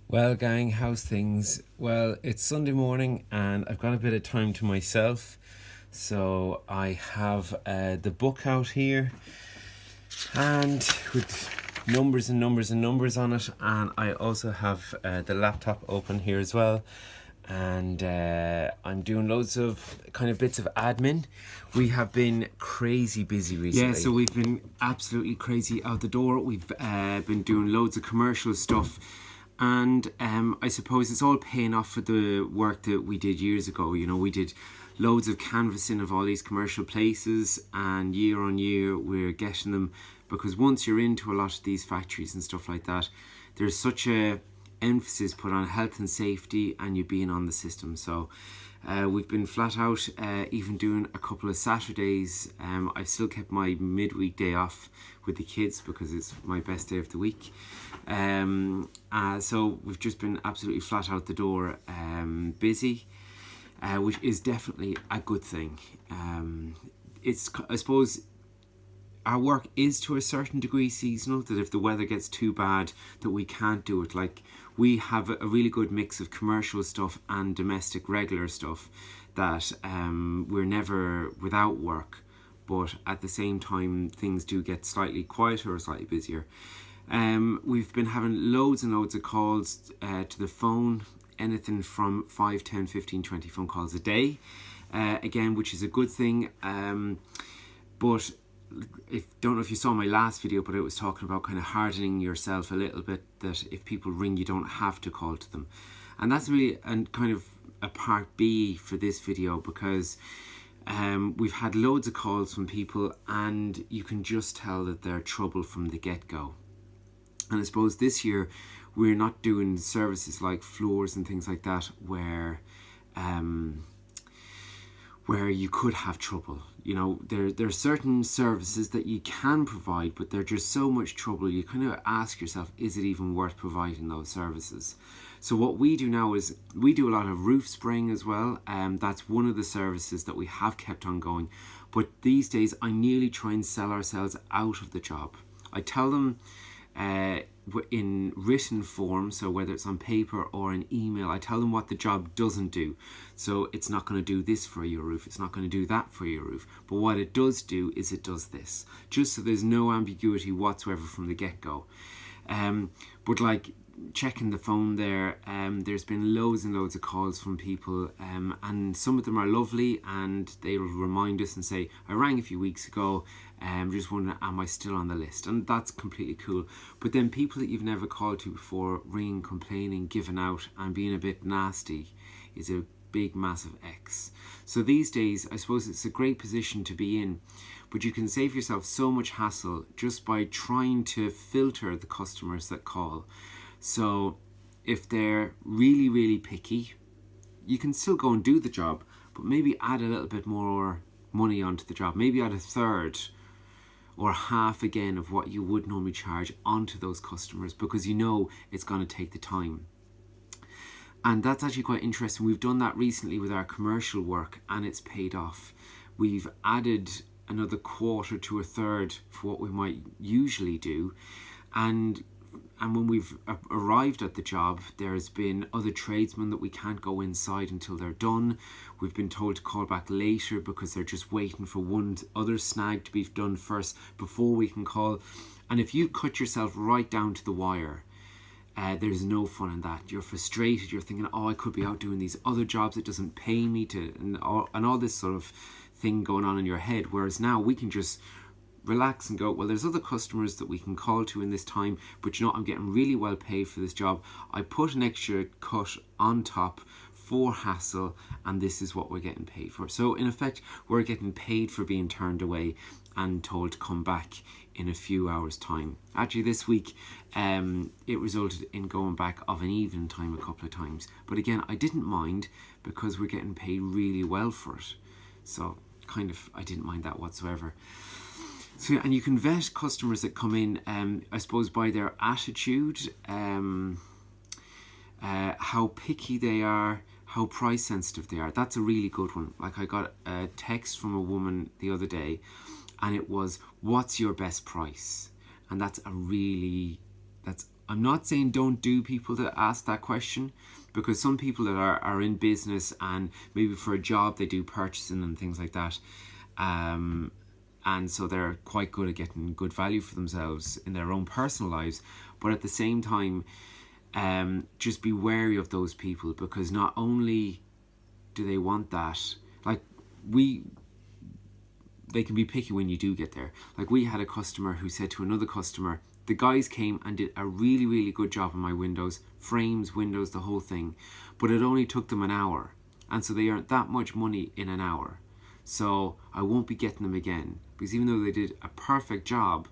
Well, gang, how's things? Well, it's Sunday morning and I've got a bit of time to myself. So I have the book out here and with numbers and numbers and numbers on it. And I also have the laptop open here as well. And I'm doing loads of kind of bits of admin. We have been crazy busy recently. Yeah, so we've been absolutely crazy out the door. We've been doing loads of commercial stuff. And I suppose it's all paying off for the work that we did years ago. You know, we did loads of canvassing of all these commercial places, and year on year we're getting them, because once you're into a lot of these factories and stuff like that, there's such a emphasis put on health and safety and you being on the system. So we've been flat out, even doing a couple of Saturdays. I've still kept my midweek day off with the kids because it's my best day of the week. So we've just been absolutely flat out the door, busy, which is definitely a good thing. I suppose our work is to a certain degree seasonal, that if the weather gets too bad that we can't do it. Like, we have a really good mix of commercial stuff and domestic regular stuff, that we're never without work, but at the same time things do get slightly quieter or slightly busier. We've been having loads and loads of calls to the phone, anything from 5, 10, 15, 20 phone calls a day, again, which is a good thing. But don't know if you saw my last video, but it was talking about kind of hardening yourself a little bit, that if people ring, you don't have to call to them. And that's really kind of a part B for this video, because we've had loads of calls from people and you can just tell that they're trouble from the get-go. And I suppose this year we're not doing services like floors and things like that where you could have trouble. You know, there are certain services that you can provide, but they're just so much trouble, you kind of ask yourself, is it even worth providing those services? So what we do now is we do a lot of roof spraying as well. That's one of the services that we have kept on going. But these days I nearly try and sell ourselves out of the job. I tell them in written form, so whether it's on paper or an email, I tell them what the job doesn't do. So it's not going to do this for your roof, it's not going to do that for your roof, but what it does do is it does this, just so there's no ambiguity whatsoever from the get-go. But like, checking the phone there, there's been loads and loads of calls from people, and some of them are lovely and they will remind us and say, I rang a few weeks ago, just wondering, am I still on the list? And that's completely cool. But then people that you've never called to before ringing, complaining, giving out and being a bit nasty is a big massive X. So these days I suppose it's a great position to be in, but you can save yourself so much hassle just by trying to filter the customers that call. So if they're really, really picky, you can still go and do the job, but maybe add a little bit more money onto the job. Maybe add a third or half again of what you would normally charge onto those customers, because you know it's going to take the time. And that's actually quite interesting. We've done that recently with our commercial work and it's paid off. We've added another quarter to a third for what we might usually do. And when we've arrived at the job, there's been other tradesmen that we can't go inside until they're done. We've been told to call back later because they're just waiting for one other snag to be done first before we can call. And if you cut yourself right down to the wire, there's no fun in that. You're frustrated, you're thinking, oh, I could be out doing these other jobs, it doesn't pay me to, and all this sort of thing going on in your head. Whereas now we can just relax and go, well, there's other customers that we can call to in this time, but you know, I'm getting really well paid for this job. I put an extra cut on top for hassle, and this is what we're getting paid for. So in effect, we're getting paid for being turned away and told to come back in a few hours time. Actually this week it resulted in going back of an even time a couple of times, but again, I didn't mind because we're getting paid really well for it. So kind of, I didn't mind that whatsoever. So, and you can vet customers that come in, I suppose, by their attitude, how picky they are, how price sensitive they are. That's a really good one. Like, I got a text from a woman the other day and it was, what's your best price? And that's I'm not saying don't do people that ask that question, because some people that are in business and maybe for a job they do purchasing and things like that, and so they're quite good at getting good value for themselves in their own personal lives. But at the same time, just be wary of those people, because not only do they want that, like they can be picky when you do get there. Like we had a customer who said to another customer, the guys came and did a really, really good job on my windows, frames, windows, the whole thing, but it only took them an hour. And so they earned that much money in an hour. So I won't be getting them again, because even though they did a perfect job,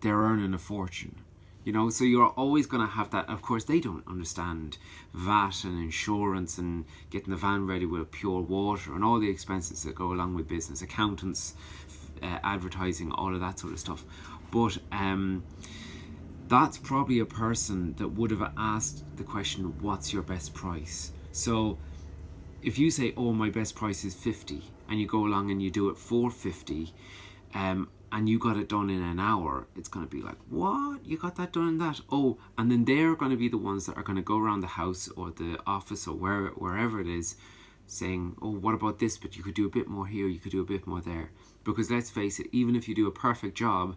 they're earning a fortune. You know, so you're always going to have that. Of course, they don't understand VAT and insurance and getting the van ready with pure water and all the expenses that go along with business, accountants, advertising, all of that sort of stuff. But that's probably a person that would have asked the question, what's your best price? So if you say, oh, my best price is 50, and you go along and you do it for 50, and you got it done in an hour, it's going to be like, what? You got that done in that? Oh, and then they're going to be the ones that are going to go around the house or the office or wherever it is, saying, oh, what about this? But you could do a bit more here, you could do a bit more there. Because let's face it, even if you do a perfect job,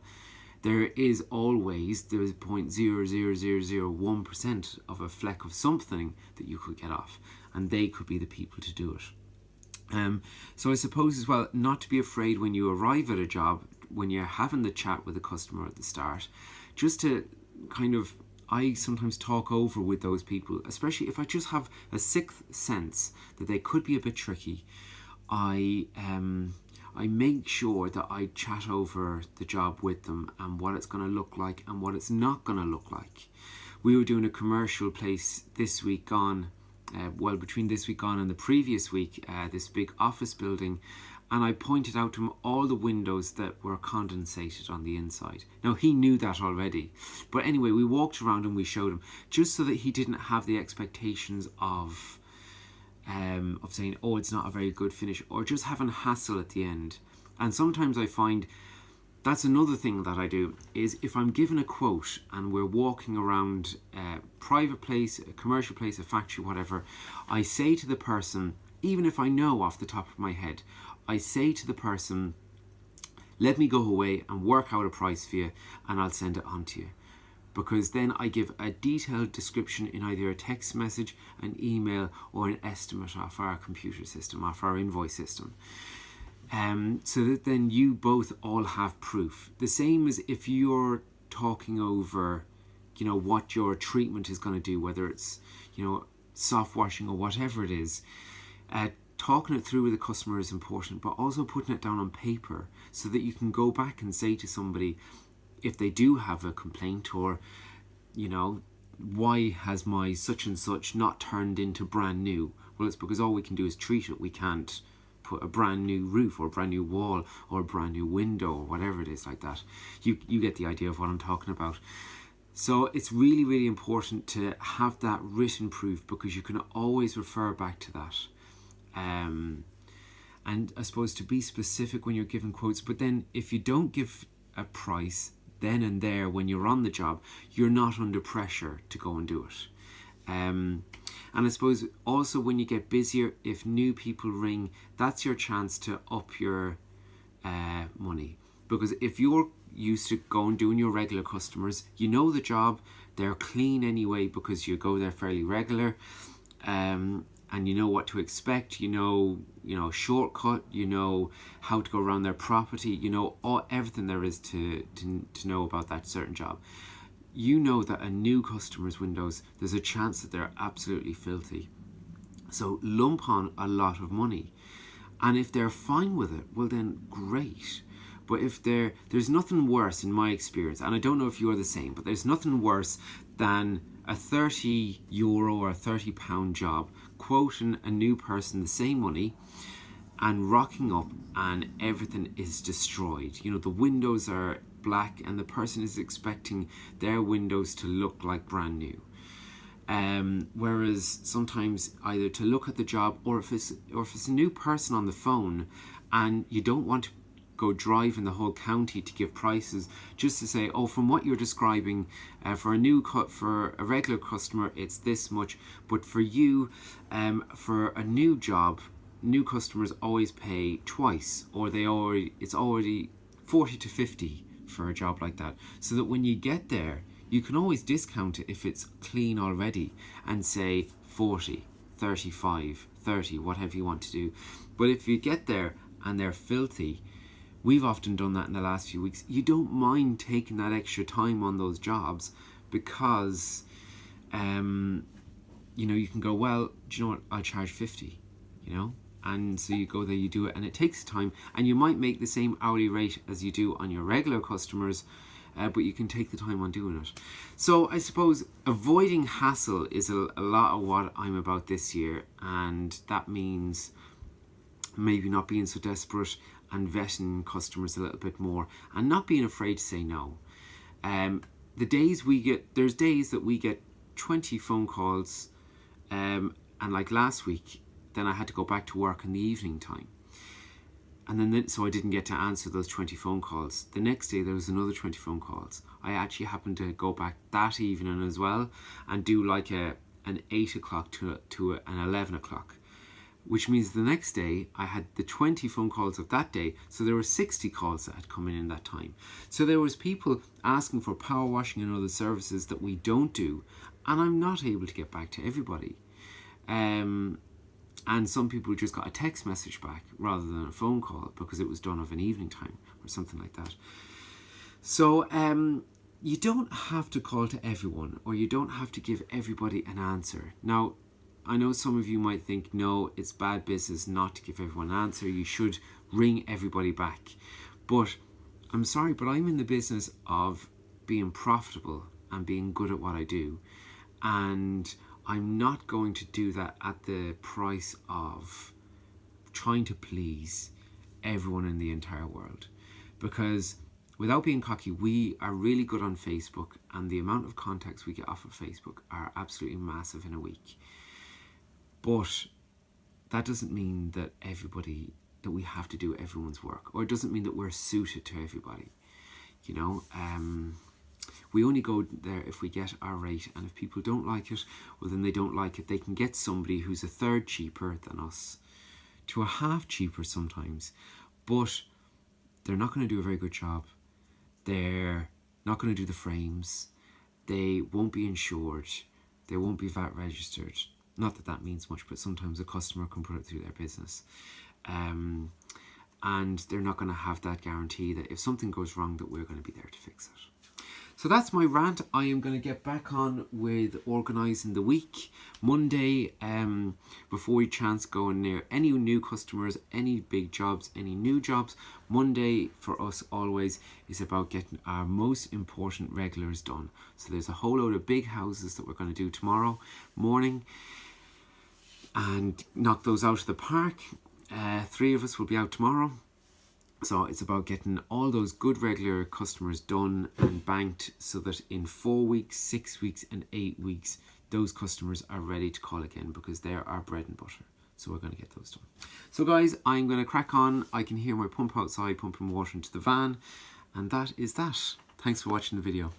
there is 0.00001% of a fleck of something that you could get off, and they could be the people to do it. So I suppose as well, not to be afraid when you arrive at a job, when you're having the chat with the customer at the start, just to kind of, I sometimes talk over with those people, especially if I just have a sixth sense that they could be a bit tricky. I make sure that I chat over the job with them and what it's going to look like and what it's not going to look like. We were doing a commercial place this week gone, between this week gone and the previous week, this big office building, and I pointed out to him all the windows that were condensated on the inside. Now, he knew that already, but anyway, we walked around and we showed him, just so that he didn't have the expectations of saying, oh, it's not a very good finish, or just having hassle at the end. And sometimes I find that's another thing that I do, is if I'm given a quote and we're walking around a private place, a commercial place, a factory, whatever, I say to the person, even if I know off the top of my head, I say to the person, let me go away and work out a price for you and I'll send it on to you. Because then I give a detailed description in either a text message, an email, or an estimate off our computer system, off our invoice system. So that then you both all have proof. The same as if you're talking over, you know, what your treatment is going to do, whether it's, you know, soft washing or whatever it is. Talking it through with the customer is important, but also putting it down on paper so that you can go back and say to somebody, if they do have a complaint, or, you know, why has my such and such not turned into brand new? Well, it's because all we can do is treat it. We can't put a brand new roof or a brand new wall or a brand new window or whatever it is like that. You get the idea of what I'm talking about. So it's really, really important to have that written proof, because you can always refer back to that. And I suppose to be specific when you're giving quotes, but then if you don't give a price then and there when you're on the job, you're not under pressure to go and do it. And I suppose also when you get busier, if new people ring, that's your chance to up your money. Because if you're used to going doing your regular customers, you know the job, they're clean anyway because you go there fairly regular, and you know what to expect, you know shortcut, you know how to go around their property, you know everything there is to know about that certain job. You know that a new customer's windows, there's a chance that they're absolutely filthy. So lump on a lot of money. And if they're fine with it, well then great. But if there's nothing worse in my experience, and I don't know if you're the same, but there's nothing worse than a €30 or a £30 job, quoting a new person the same money and rocking up and everything is destroyed. You know, the windows are black and the person is expecting their windows to look like brand new. Whereas sometimes either to look at the job, or if it's a new person on the phone and you don't want to go driving the whole county to give prices, just to say, oh, from what you're describing, for a regular customer, it's this much, but for you, for a new job, new customers always pay twice, or it's already 40 to 50 for a job like that, so that when you get there, you can always discount it if it's clean already and say 40, 35, 30, whatever you want to do. But if you get there and they're filthy, we've often done that in the last few weeks, you don't mind taking that extra time on those jobs, because you can go, well, do you know what, I'll charge 50, and so you go there, you do it, and it takes time, and you might make the same hourly rate as you do on your regular customers, but you can take the time on doing it. So I suppose avoiding hassle is a lot of what I'm about this year, and that means maybe not being so desperate and vetting customers a little bit more, and not being afraid to say no. There's days that we get 20 phone calls, and like last week, then I had to go back to work in the evening time. And so I didn't get to answer those 20 phone calls. The next day there was another 20 phone calls. I actually happened to go back that evening as well and do like an 8 o'clock to an 11 o'clock. Which means the next day I had the 20 phone calls of that day. So there were 60 calls that had come in that time. So there was people asking for power washing and other services that we don't do. And I'm not able to get back to everybody. And some people just got a text message back rather than a phone call because it was done of an evening time or something like that. So you don't have to call to everyone, or you don't have to give everybody an answer. Now, I know some of you might think, no, it's bad business not to give everyone an answer. You should ring everybody back. But I'm sorry, but I'm in the business of being profitable and being good at what I do. And I'm not going to do that at the price of trying to please everyone in the entire world. Because without being cocky, we are really good on Facebook, and the amount of contacts we get off of Facebook are absolutely massive in a week. But that doesn't mean that we have to do everyone's work, or it doesn't mean that we're suited to everybody. We only go there if we get our rate, and if people don't like it, well, then they don't like it. They can get somebody who's a third cheaper than us, to a half cheaper sometimes, but they're not going to do a very good job. They're not going to do the frames. They won't be insured. They won't be VAT registered. Not that that means much, but sometimes a customer can put it through their business. And they're not going to have that guarantee that if something goes wrong, that we're going to be there to fix it. So that's my rant. I am going to get back on with organising the week. Monday, before we chance going near any new customers, any big jobs, any new jobs, Monday for us always is about getting our most important regulars done. So there's a whole load of big houses that we're going to do tomorrow morning and knock those out of the park. 3 of us will be out tomorrow. So it's about getting all those good regular customers done and banked, so that in 4 weeks, 6 weeks and 8 weeks, those customers are ready to call again, because they're our bread and butter. So we're going to get those done. So guys, I'm going to crack on. I can hear my pump outside pumping water into the van, and that is that. Thanks for watching the video.